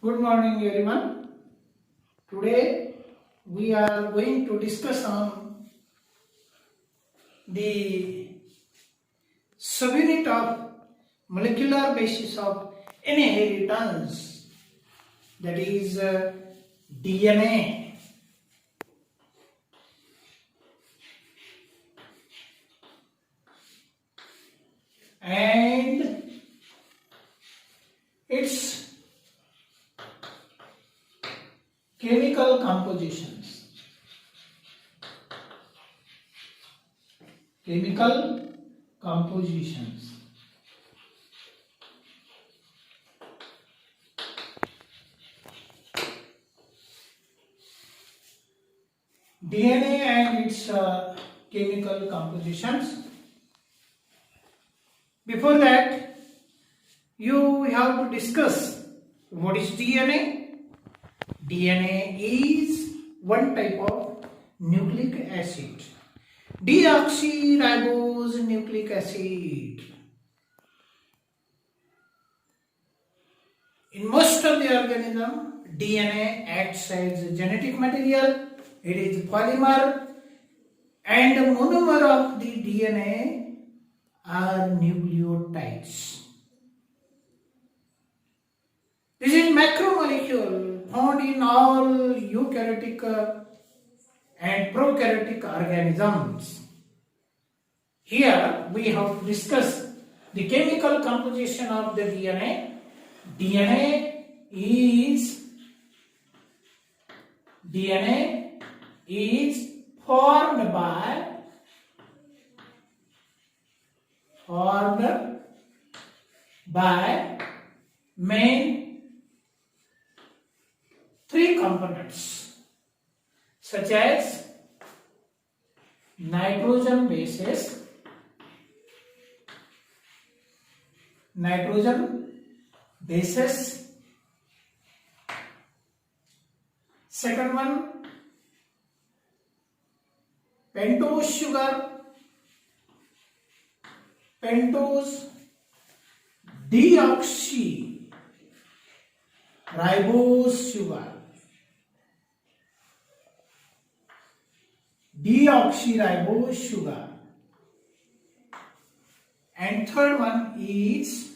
Good morning everyone. Today we are going to discuss on the subunit of molecular basis of inheritance, that is DNA. And its chemical compositions. Chemical compositions. DNA and its chemical compositions. Before that, you have to discuss what is DNA. DNA is one type of nucleic acid, deoxyribose nucleic acid. In most of the organism, DNA acts as genetic material. It is polymer, and monomer of the DNA are nucleotides. This is macromolecule found in all eukaryotic and prokaryotic organisms. Here we have to discuss the chemical composition of the DNA. DNA is formed by main three components such as nitrogen bases, second one pentose sugar, pentose deoxyribose sugar, and third one is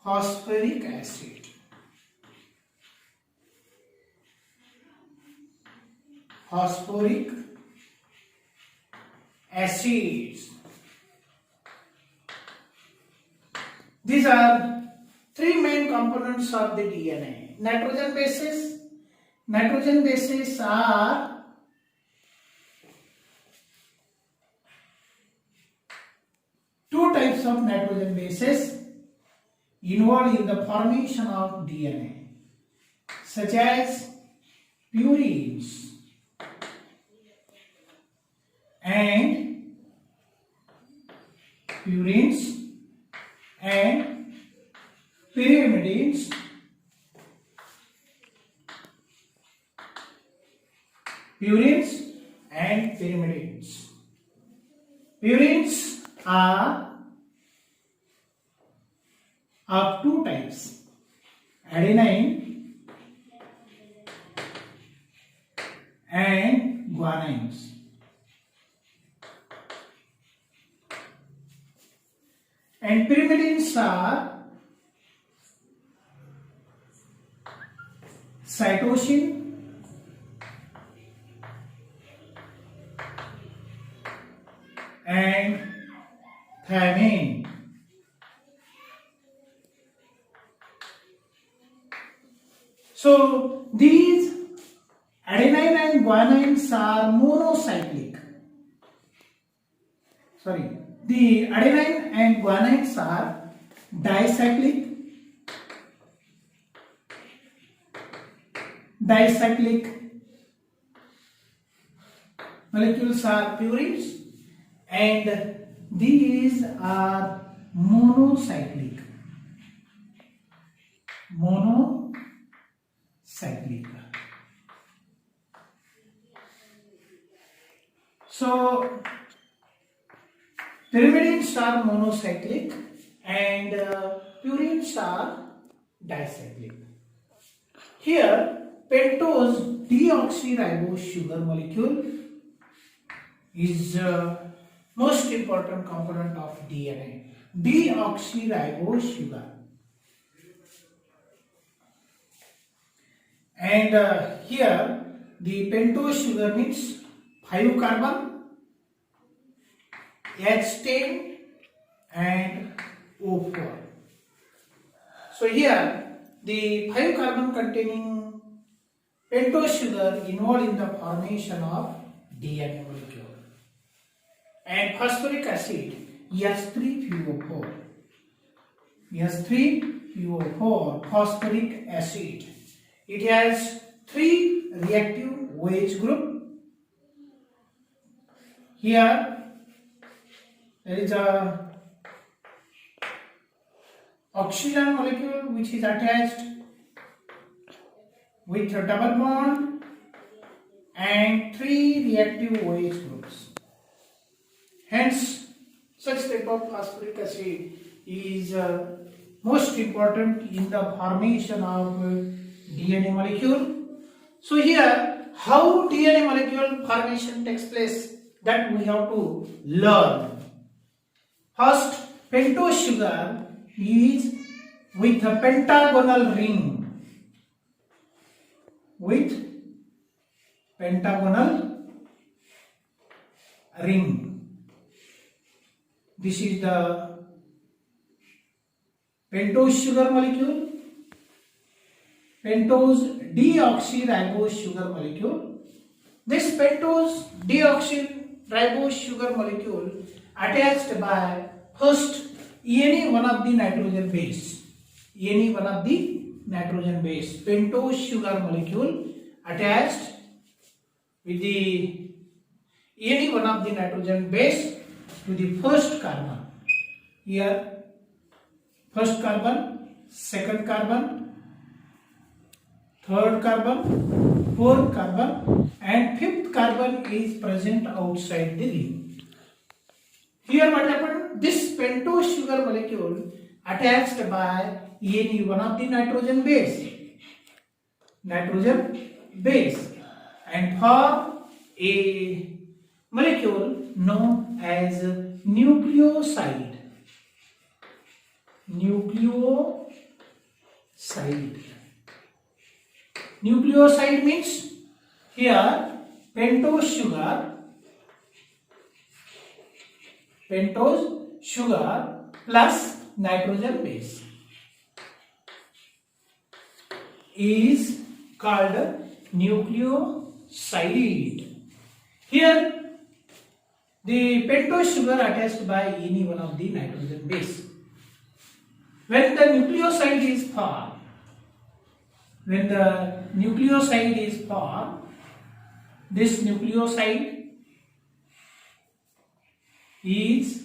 phosphoric acid. Phosphoric acids. These are three main components of the DNA. Nitrogen bases are two types of nitrogen bases involved in the formation of DNA, such as purines and pyrimidines, Purines are of two types, adenine and guanines. And pyrimidines are cytosine and thymine. So these adenine and guanines are monocyclic. The adenine and guanines are dicyclic. Molecules are purines, and these are monocyclic. So pyrimidines are monocyclic and purines are dicyclic. Here, pentose deoxyribose sugar molecule is most important component of DNA. Deoxyribose sugar. And here, the pentose sugar means 5 carbon, H10 and O4. So here, the 5 carbon containing pentose sugar involved in the formation of DNA molecule. And phosphoric acid, S3PO4. S3PO4, phosphoric acid. It has 3 reactive OH group. Here there is a oxygen molecule which is attached with a double bond and 3 reactive OH groups. Hence, such type of phosphoric acid is most important in the formation of DNA molecule. So here, how DNA molecule formation takes place, that we have to learn. First, pentose sugar is with a pentagonal ring. With pentagonal ring. This is the pentose sugar molecule. Pentose deoxyribose sugar molecule. This pentose deoxyribose sugar molecule attached by first any one of the nitrogen base. Any one of the nitrogen base. Pentose sugar molecule attached with the any one of the nitrogen base to the first carbon. Here first carbon, second carbon, third carbon, fourth carbon and fifth carbon is present outside the ring. Here what happened? This pentose sugar molecule attached by any one of the nitrogen base and form a molecule known as nucleoside. Nucleoside means here pentose sugar plus nitrogen base is called nucleoside. Here the pentose sugar attached by any one of the nitrogen base. When the nucleoside is formed, this nucleoside is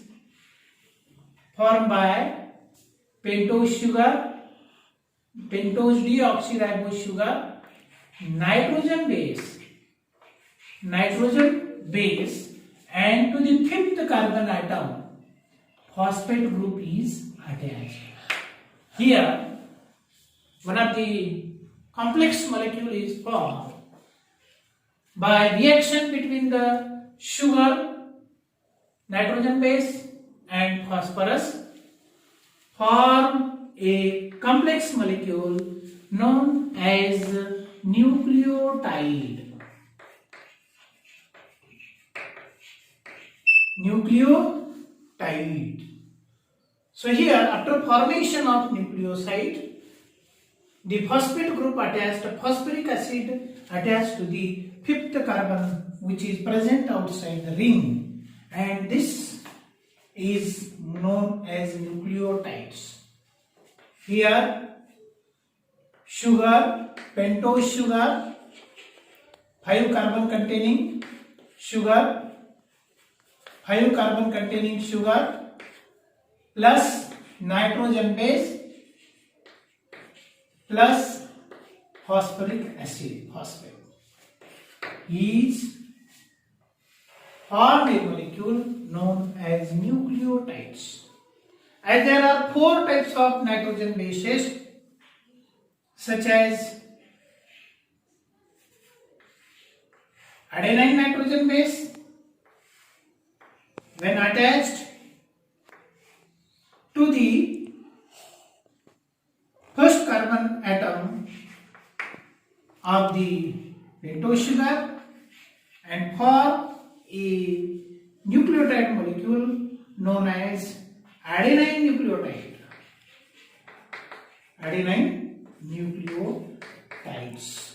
formed by pentose sugar, pentose deoxyribose sugar, nitrogen base and to the fifth carbon atom phosphate group is attached. Here one of the complex molecule is formed by reaction between the sugar, nitrogen base and phosphorus, form a complex molecule known as nucleotide. So here after formation of nucleoside, the phosphate group attached, phosphoric acid attached to the fifth carbon which is present outside the ring, and this is known as nucleotides. Here sugar, pentose sugar, 5 carbon containing sugar plus nitrogen base plus phosphoric acid, phosphate, is formed a molecule known as nucleotides. As there are 4 types of nitrogen bases such as adenine nitrogen base, when attached to the first carbon atom of the pentose sugar and form a nucleotide molecule known as adenine nucleotide. Adenine nucleotides.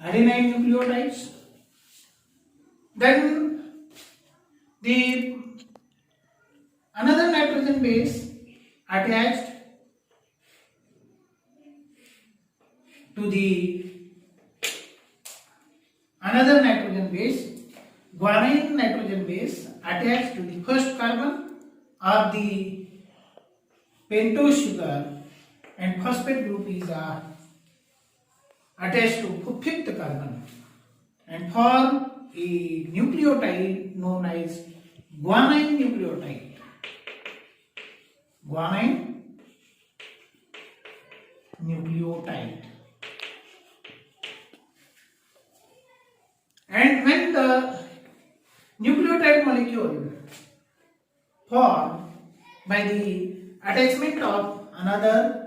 Adenine nucleotides. Then the another nitrogen base attached to the another nitrogen base, guanine nitrogen base attached to the first carbon of the pentose sugar and phosphate group is attached to fifth carbon and form a nucleotide known as guanine nucleotide. Guanine nucleotide. And when the nucleotide molecule formed by the attachment of another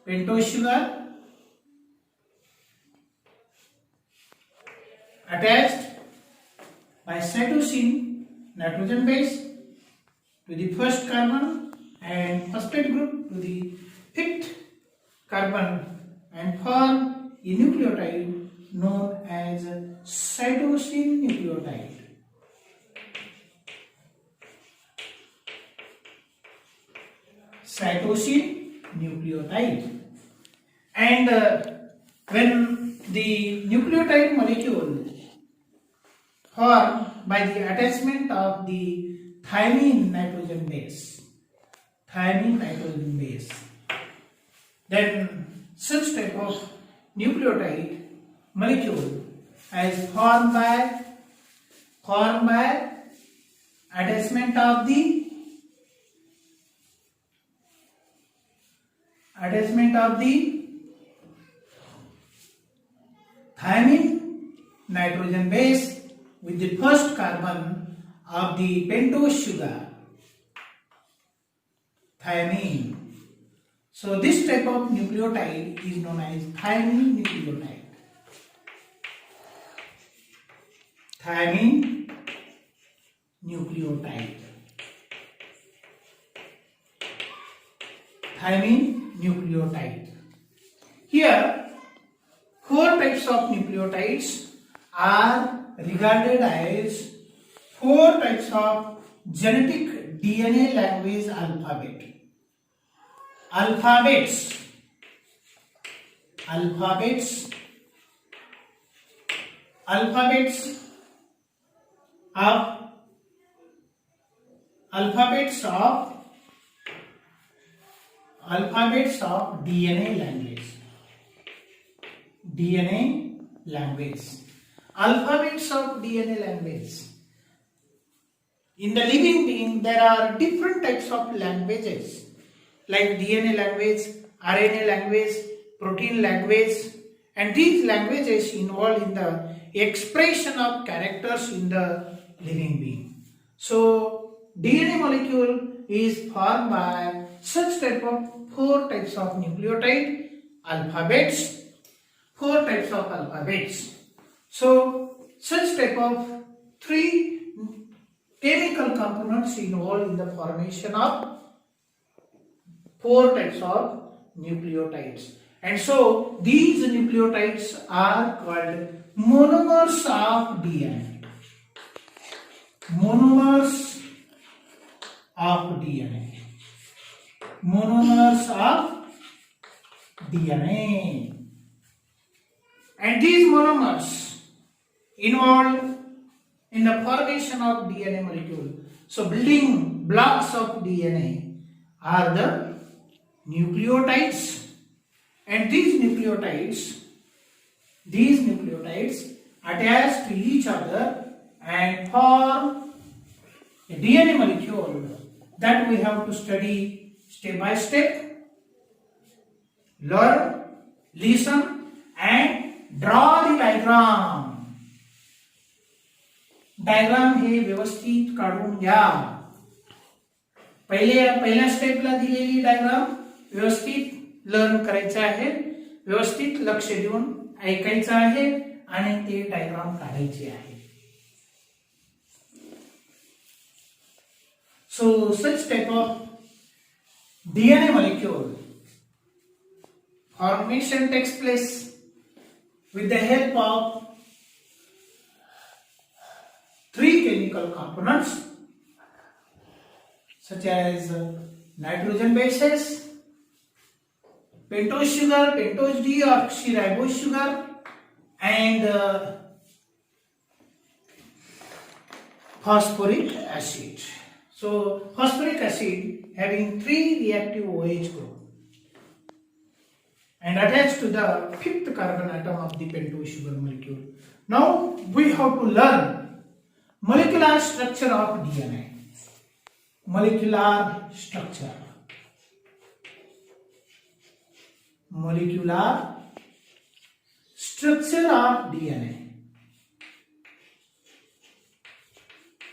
pentose sugar attached by cytosine nitrogen base to the first carbon and phosphate group to the fifth carbon and form a nucleotide known as cytosine nucleotide. Cytosine nucleotide. And when the nucleotide molecule formed by the attachment of the thymine nitrogen base, then such type of nucleotide molecule is formed by attachment of the thymine nitrogen base with the first carbon of the pentose sugar, thymine. So this type of nucleotide is known as thymine nucleotide. Thymine nucleotide. Thymine nucleotide. Here, 4 types of nucleotides are regarded as 4 types of genetic DNA language alphabets of DNA language. Alphabets of DNA language. In the living being, there are different types of languages like DNA language, RNA language, protein language, and these languages involved in the expression of characters in the living being. So, DNA molecule is formed by such type of 4 types of nucleotide alphabets. 4 types of alphabets. So, such type of 3 chemical components involved in the formation of 4 types of nucleotides. And so, these nucleotides are called monomers of DNA. Monomers of DNA. Monomers of DNA. And these monomers involved in the formation of DNA molecule. So building blocks of DNA are the nucleotides, and these nucleotides attach to each other and form a DNA molecule that we have to study step by step. learn, listen and draw the diagram. Diagram हे व्यवस्थित काढून घ्या. पहिल्या स्टेपला दिलेली diagram व्यवस्थित learn करायचं आहे, व्यवस्थित लक्ष देऊन ऐकायचं आहे आणि ते डायग्राम काढायचे आहे. So such type of DNA molecule formation takes place with the help of three chemical components such as nitrogen bases, pentose sugar, pentose deoxyribose sugar and phosphoric acid. So phosphoric acid having 3 reactive OH group and attached to the 5th carbon atom of the pentose sugar molecule. Now we have to learn molecular structure of DNA. Molecular structure. Molecular structure of DNA.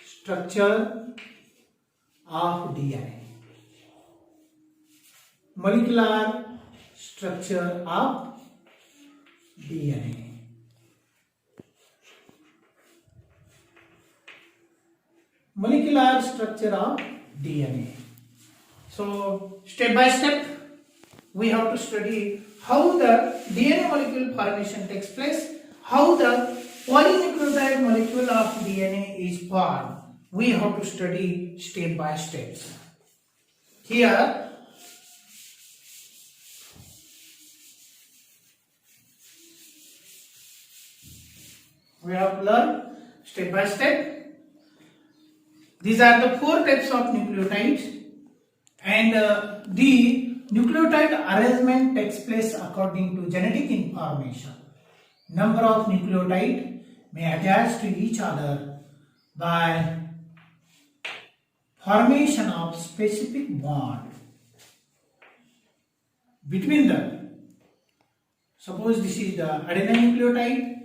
Structure of DNA. Molecular structure of DNA. Molecular structure of DNA. So step by step we have to study how the DNA molecule formation takes place, how the polynucleotide molecule of DNA is formed. We have to study step by step. Here we have to learn step by step. These are the 4 types of nucleotides and the nucleotide arrangement takes place according to genetic information. Number of nucleotides may attach to each other by formation of specific bond between them. Suppose this is the adenine nucleotide,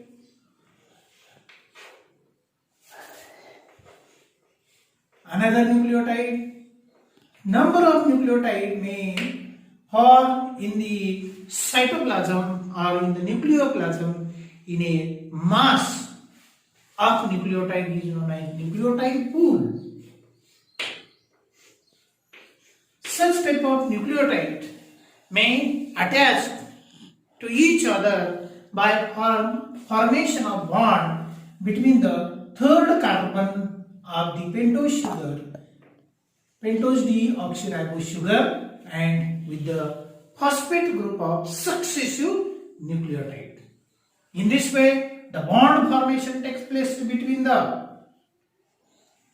another nucleotide. Number of nucleotides may form in the cytoplasm or in the nucleoplasm in a mass of nucleotide is known as nucleotide pool. Such type of nucleotide may attach to each other by formation of bond between the 3rd carbon of the pentose sugar, pentose deoxyribose sugar, and with the phosphate group of successive nucleotide. In this way, the bond formation takes place between the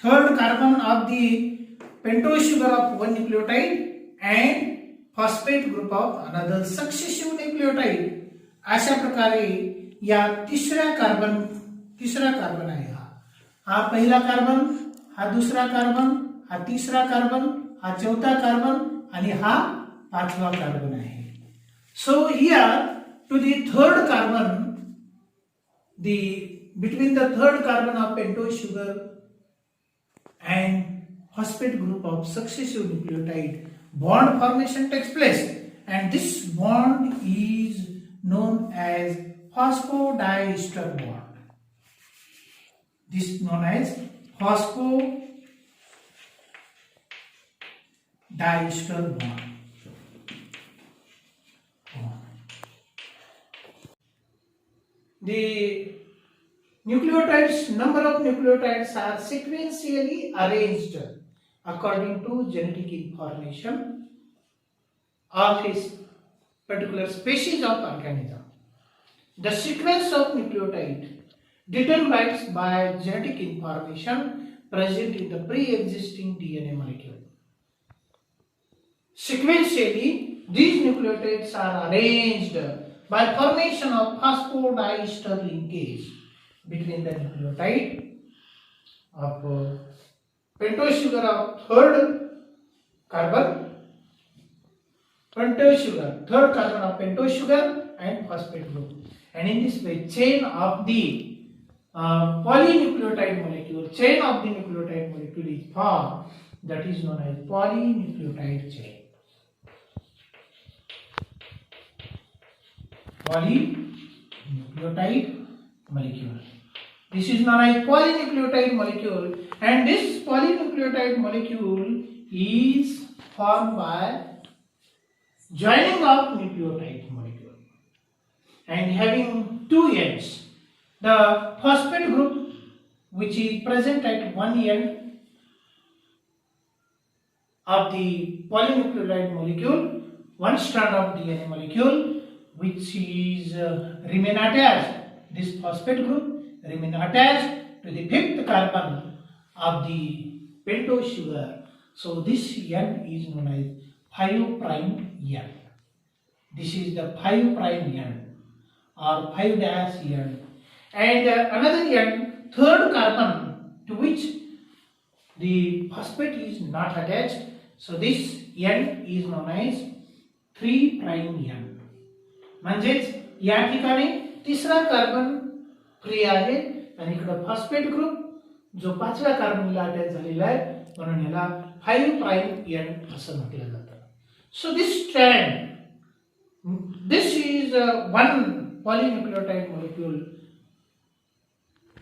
3rd carbon of the pentose sugar of one nucleotide and phosphate group of another successive nucleotide. अशा प्रकारे या तिसरा carbon आहे हा पहिला carbon, हा दुसरा carbon, हा तिसरा कार्बन, हा चौथा कार्बन आणि हा 5वा कार्बन आहे. So here to the 3rd carbon, between the 3rd carbon of pentose sugar and phosphate group of successive nucleotide, bond formation takes place, and this bond is known as phosphodiester bond. This is known as phosphodiester bond. The nucleotides, number of nucleotides are sequentially arranged according to genetic information of his particular species of organism. The sequence of nucleotide determined by genetic information present in the pre-existing DNA molecule. Sequentially, these nucleotides are arranged by formation of phosphodiester linkage between the nucleotide of pentose sugar of 3rd carbon pentose sugar, third carbon of pentose sugar and phosphate group. And in this way, chain of the polynucleotide molecule, is formed, that is known as polynucleotide chain. Polynucleotide molecule. This is known as polynucleotide molecule, and this polynucleotide molecule is formed by joining of nucleotide molecule and having two ends. The phosphate group, which is present at one end of the polynucleotide molecule, one strand of DNA molecule, which is remain attached. This phosphate group remain attached to the fifth carbon of the pentose sugar. So this end is known as 5' end. This is the 5' end or 5' end. And another end, third carbon, to which the phosphate is not attached. So this end is known as 3' end. म्हणजेच या ठिकाणी तिसरा carbon free आहे आणि इकडे phosphate group जो पाचव्या कार्बनला attach झालेला आहे, म्हणून याला 5' एंड असं म्हटलं जातं. So this strand, this is one polynucleotide molecule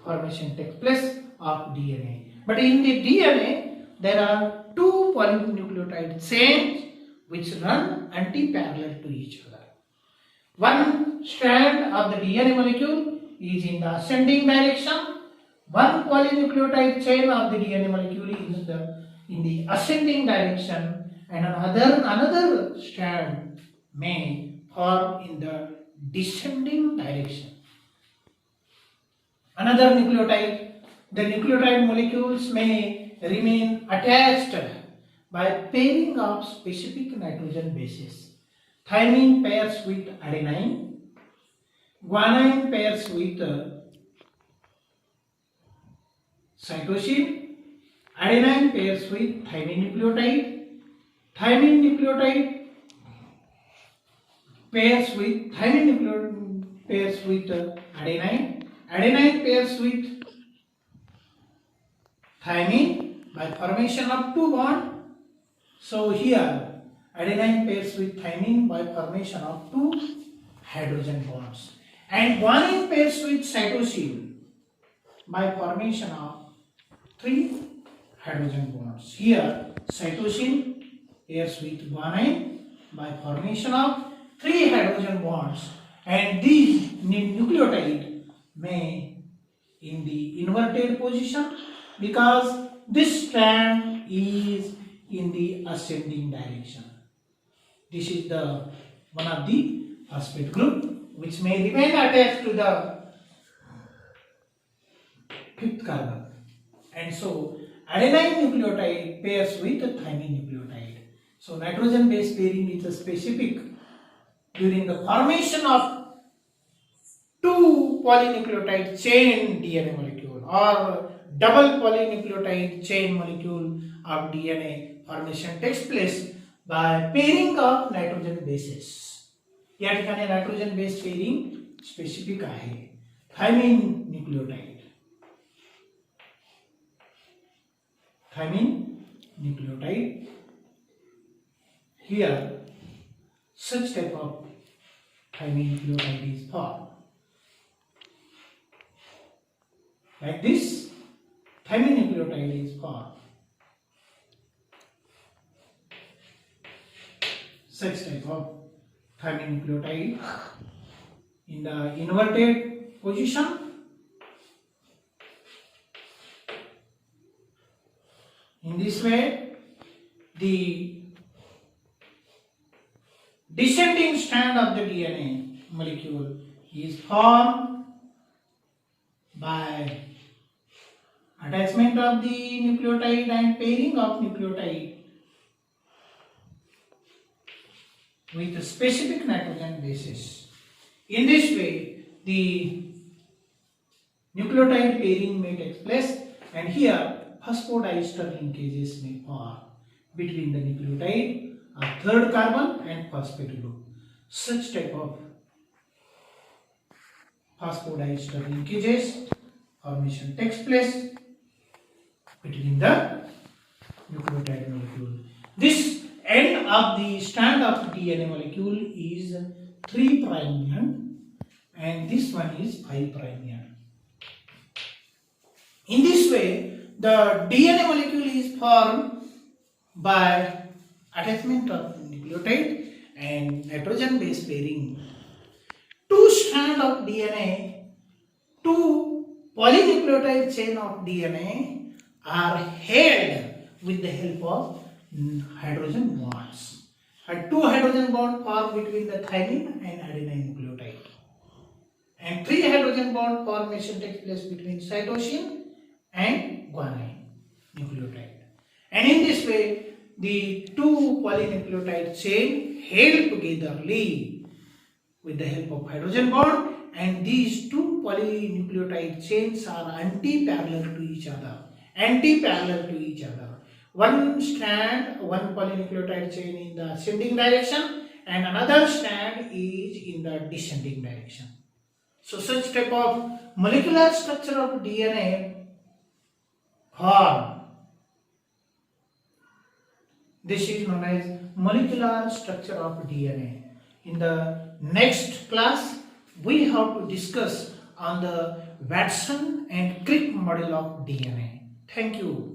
formation takes place of DNA. But in the DNA there are two polynucleotide chains which run anti-parallel to each other. One strand of the DNA molecule is in the ascending direction. One polynucleotide chain of the DNA molecule is in the ascending direction, and another strand may form in the descending direction. Another nucleotide, the nucleotide molecules may remain attached by pairing of specific nitrogen bases. Thymine pairs with adenine, guanine pairs with cytosine, adenine pairs with thymine nucleotide pairs with adenine pairs with thymine by formation of two bonds. So here adenine pairs with thymine by formation of two hydrogen bonds, and guanine pairs with cytosine by formation of three hydrogen bonds. Here cytosine pairs with guanine by formation of three hydrogen bonds, and these nucleotide may in the inverted position because this strand is in the ascending direction. This is the one of the phosphate group which may remain attached to the fifth carbon, and so adenine nucleotide pairs with thymine nucleotide. So nitrogen base pairing is a specific during the formation of two polynucleotide chain DNA molecule or double polynucleotide chain molecule of DNA formation takes place by pairing of nitrogen bases. या ठिकाणी nitrogen base pairing specific आहे. Thymine nucleotide here such type of thymine nucleotide is formed. Like this, thymine nucleotide is formed. Such type of thymine nucleotide in the inverted position. In this way, the descending strand of the DNA molecule is formed by attachment of the nucleotide and pairing of nucleotide with a specific nitrogen bases. In this way, the nucleotide pairing may take place, and here phosphodiester linkages may form between the nucleotide a third carbon and phosphate group. Such type of phosphodiester linkages formation takes place between the nucleotide molecule. This end of the strand of DNA molecule is 3' end and this one is 5' end. In this way, the DNA molecule is formed by attachment of nucleotide and nitrogen base pairing. Two strands of DNA, two polynucleotide chain of DNA are held with the help of hydrogen bonds. Two hydrogen bonds form between the thymine and adenine nucleotide. And 3 hydrogen bond formation takes place between cytosine and guanine nucleotide. And in this way, the two polynucleotide chain held togetherly with the help of hydrogen bond, and these two polynucleotide chains are anti-parallel to each other. One strand, one polynucleotide chain in the ascending direction and another strand is in the descending direction. So such type of molecular structure of DNA form. This is known as molecular structure of DNA. In the next class, we have to discuss on the Watson and Crick model of DNA. Thank you.